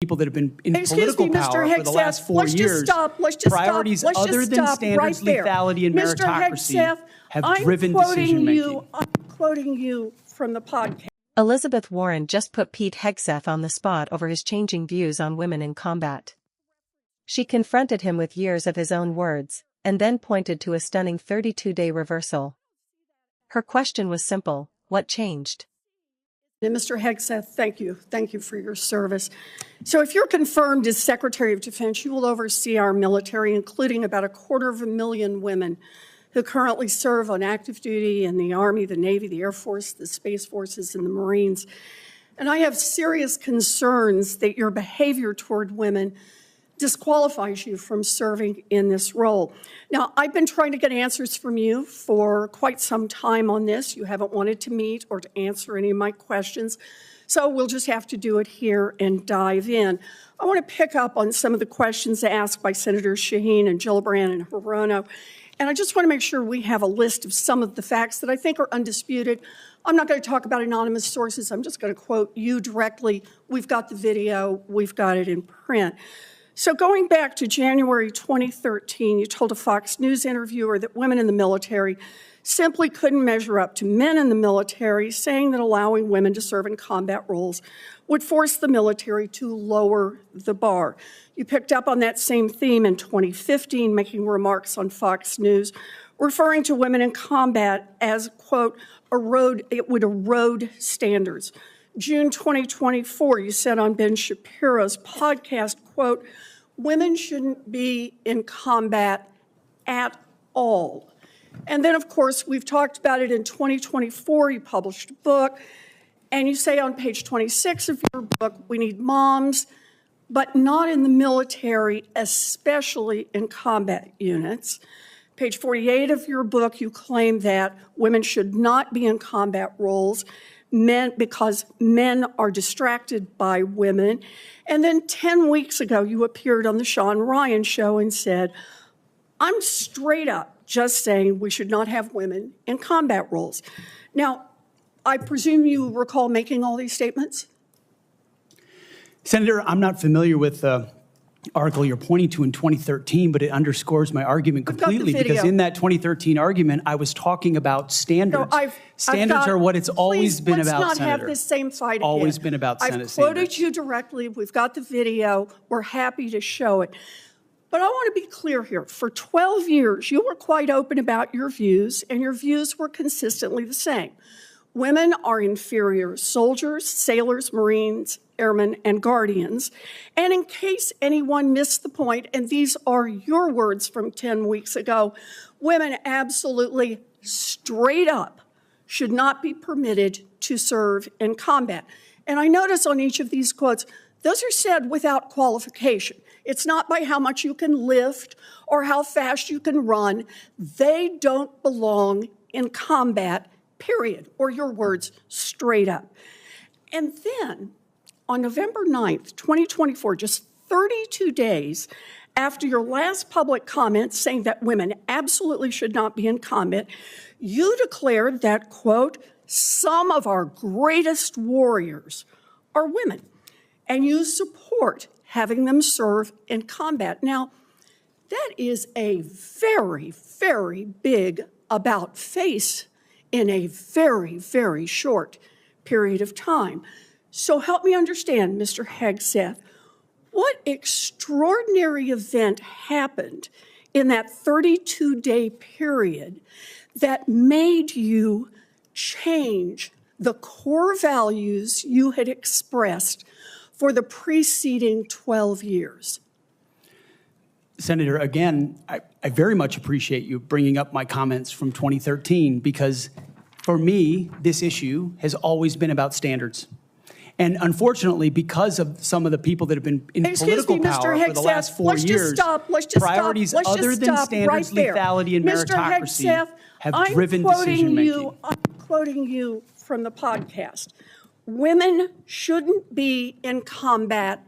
people that have been in political power for the last 4 years, priorities other than standards, lethality, and meritocracy have driven decision-making. I'm quoting you from the podcast. Elizabeth Warren just put Pete Hegseth on the spot over his changing views on women in combat. She confronted him with years of his own words, and then pointed to a stunning 32-day reversal. Her question was simple: what changed? And Mr. Hegseth, thank you. Thank you for your service. So if you're confirmed as Secretary of Defense, you will oversee our military, including about 250,000 women who currently serve on active duty in the Army, the Navy, the Air Force, the Space Forces, and the Marines. And I have serious concerns that your behavior toward women disqualifies you from serving in this role. Now, I've been trying to get answers from you for quite some time on this. You haven't wanted to meet or to answer any of my questions, so we'll just have to do it here and dive in. I want to pick up on some of the questions asked by Senators Shaheen and Gillibrand and Hirono, and I just want to make sure we have a list of some of the facts that I think are undisputed. I'm not going to talk about anonymous sources. I'm just going to quote you directly. We've got the video. We've got it in print. So going back to January 2013, you told a Fox News interviewer that women in the military simply couldn't measure up to men in the military, saying that allowing women to serve in combat roles would force the military to lower the bar. You picked up on that same theme in 2015, making remarks on Fox News, referring to women in combat as, quote, it would erode standards. June 2024, you said on Ben Shapiro's podcast, quote, women shouldn't be in combat at all. And then, of course, we've talked about it in 2024. You published a book, and you say on page 26 of your book, we need moms, but not in the military, especially in combat units. Page 48 of your book, you claim that women should not be in combat roles because men are distracted by women. And then 10 weeks ago, you appeared on the Sean Ryan show and said, I'm straight up just saying we should not have women in combat roles. Now, I presume you recall making all these statements? Senator, I'm not familiar with the article you're pointing to in 2013, but it underscores my argument completely, because in that 2013 argument, I was talking about standards. Standards are what it's always been about, Let's not Senator. have this same fight again. Always been about Senate I've quoted standards. you directly. We've got the video. We're happy to show it. But I want to be clear here. For 12 years, you were quite open about your views, and your views were consistently the same. Women are inferior soldiers, sailors, Marines, airmen, and guardians. And in case anyone missed the point, and these are your words from 10 weeks ago, women absolutely straight up should not be permitted to serve in combat. And I notice on each of these quotes, those are said without qualification. It's not by how much you can lift or how fast you can run. They don't belong in combat, period, or your words, straight up. And then on November 9th, 2024, just 32 days after your last public comment saying that women absolutely should not be in combat, you declared that, quote, some of our greatest warriors are women, and you support having them serve in combat. Now, that is a very, very big about-face in a very, very short period of time. So help me understand, Mr. Hegseth, what extraordinary event happened in that 32-day period that made you change the core values you had expressed for the preceding 12 years? Senator, again, I very much appreciate you bringing up my comments from 2013, because for me, this issue has always been about standards. And unfortunately, because of some of the people that have been in political power for the last 4 years, priorities other than standards, lethality, and meritocracy have driven decision-making. I'm quoting you from the podcast. Women shouldn't be in combat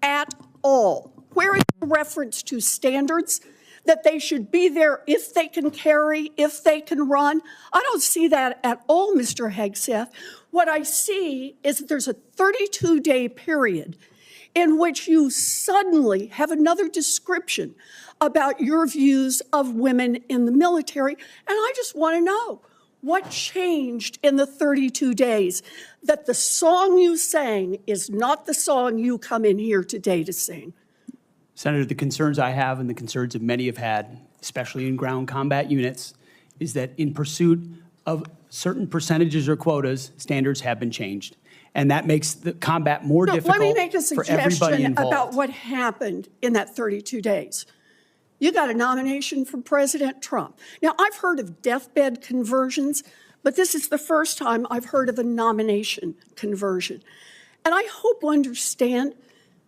at all. Where is the reference to standards, that they should be there if they can carry, if they can run? I don't see that at all, Mr. Hegseth. What I see is that there's a 32-day period in which you suddenly have another description about your views of women in the military. And I just want to know, what changed in the 32 days that the song you sang is not the song you come in here today to sing? Senator, the concerns I have and the concerns that many have had, especially in ground combat units, is that in pursuit of certain percentages or quotas, standards have been changed. And that makes the combat more difficult let me make a for everybody suggestion involved. about what happened in that 32 days. You got a nomination from President Trump. Now, I've heard of deathbed conversions, but this is the first time I've heard of a nomination conversion. And I hope you understand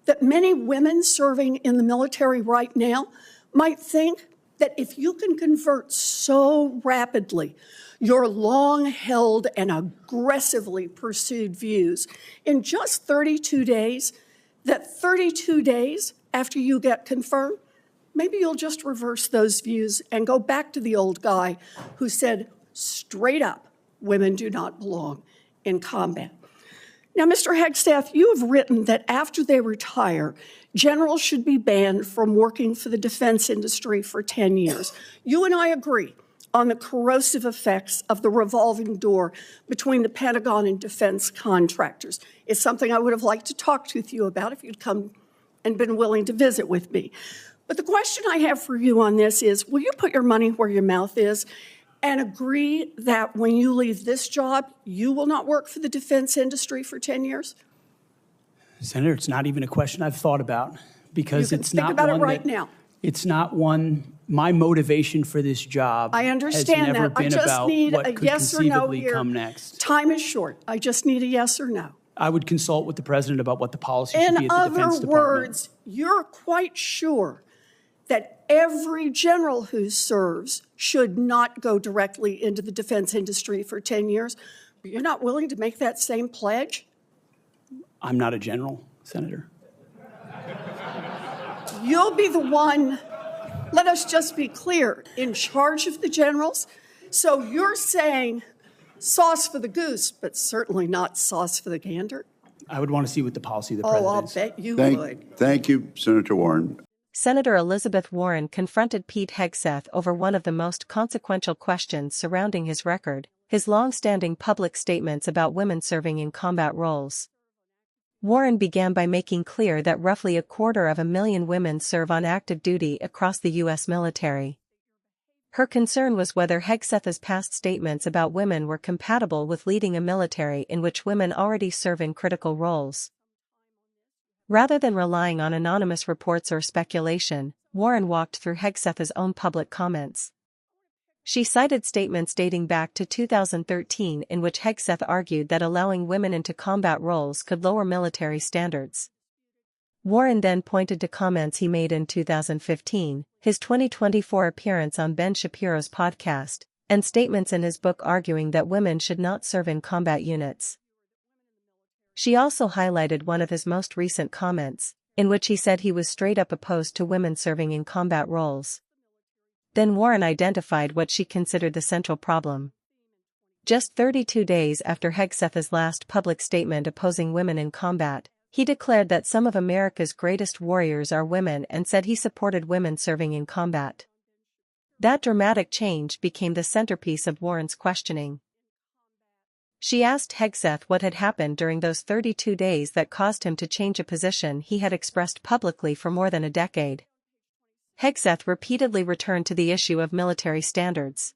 that many women serving in the military right now might think that if you can convert so rapidly your long-held and aggressively pursued views in just 32 days, that 32 days after you get confirmed, maybe you'll just reverse those views and go back to the old guy who said straight up, women do not belong in combat. Now, Mr. Hegseth, you have written that after they retire, generals should be banned from working for the defense industry for 10 years. You and I agree on the corrosive effects of the revolving door between the Pentagon and defense contractors. It's something I would have liked to talk with you about if you'd come and been willing to visit with me. But the question I have for you on this is, will you put your money where your mouth is and agree that when you leave this job, you will not work for the defense industry for 10 years? Senator, it's not even a question I've thought about because You can it's think not about one it right that, now. It's not one. My motivation for this job I understand has never that. I been just about need what a could yes or no conceivably here. come next. Time is short. I just need a yes or no. I would consult with the president about what the policy should be In at the Defense other Department. words, you're quite sure that every general who serves should not go directly into the defense industry for 10 years, but you're not willing to make that same pledge? I'm not a general, Senator. You'll be the one, let us just be clear, in charge of the generals. So you're saying sauce for the goose, but certainly not sauce for the gander? I would want to see what the policy of the Oh, president I'll is. bet you would. Thank you, Senator Warren. Senator Elizabeth Warren confronted Pete Hegseth over one of the most consequential questions surrounding his record, his long-standing public statements about women serving in combat roles. Warren began by making clear that roughly 250,000 women serve on active duty across the U.S. military. Her concern was whether Hegseth's past statements about women were compatible with leading a military in which women already serve in critical roles. Rather than relying on anonymous reports or speculation, Warren walked through Hegseth's own public comments. She cited statements dating back to 2013 in which Hegseth argued that allowing women into combat roles could lower military standards. Warren then pointed to comments he made in 2015, his 2024 appearance on Ben Shapiro's podcast, and statements in his book arguing that women should not serve in combat units. She also highlighted one of his most recent comments, in which he said he was straight up opposed to women serving in combat roles. Then Warren identified what she considered the central problem. Just 32 days after Hegseth's last public statement opposing women in combat, he declared that some of America's greatest warriors are women and said he supported women serving in combat. That dramatic change became the centerpiece of Warren's questioning. She asked Hegseth what had happened during those 32 days that caused him to change a position he had expressed publicly for more than a decade. Hegseth repeatedly returned to the issue of military standards.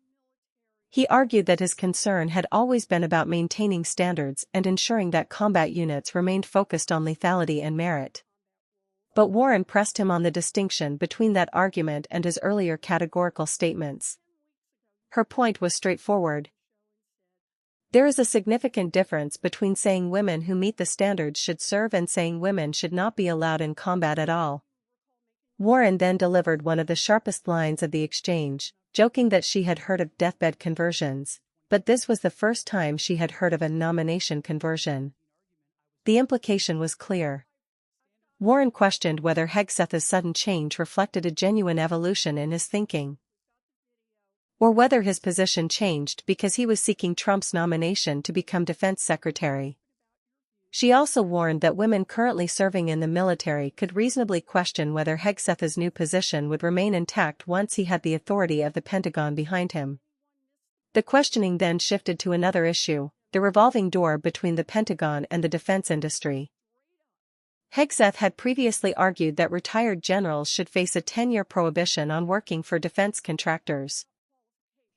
He argued that his concern had always been about maintaining standards and ensuring that combat units remained focused on lethality and merit. But Warren pressed him on the distinction between that argument and his earlier categorical statements. Her point was straightforward. There is a significant difference between saying women who meet the standards should serve and saying women should not be allowed in combat at all. Warren then delivered one of the sharpest lines of the exchange, joking that she had heard of deathbed conversions, but this was the first time she had heard of a nomination conversion. The implication was clear. Warren questioned whether Hegseth's sudden change reflected a genuine evolution in his thinking, or whether his position changed because he was seeking Trump's nomination to become defense secretary. She also warned that women currently serving in the military could reasonably question whether Hegseth's new position would remain intact once he had the authority of the Pentagon behind him. The questioning then shifted to another issue, the revolving door between the Pentagon and the defense industry. Hegseth had previously argued that retired generals should face a 10-year prohibition on working for defense contractors.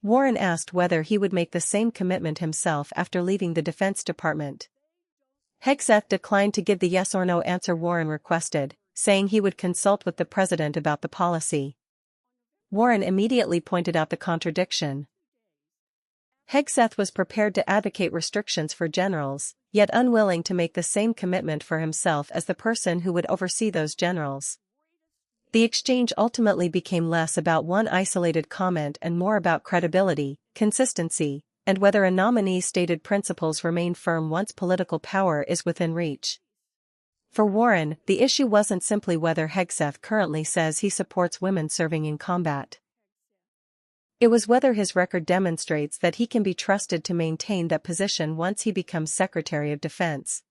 Warren asked whether he would make the same commitment himself after leaving the Defense Department. Hegseth declined to give the yes or no answer Warren requested, saying he would consult with the president about the policy. Warren immediately pointed out the contradiction. Hegseth was prepared to advocate restrictions for generals, yet unwilling to make the same commitment for himself as the person who would oversee those generals. The exchange ultimately became less about one isolated comment and more about credibility, consistency, and whether a nominee's stated principles remain firm once political power is within reach. For Warren, the issue wasn't simply whether Hegseth currently says he supports women serving in combat. It was whether his record demonstrates that he can be trusted to maintain that position once he becomes Secretary of Defense.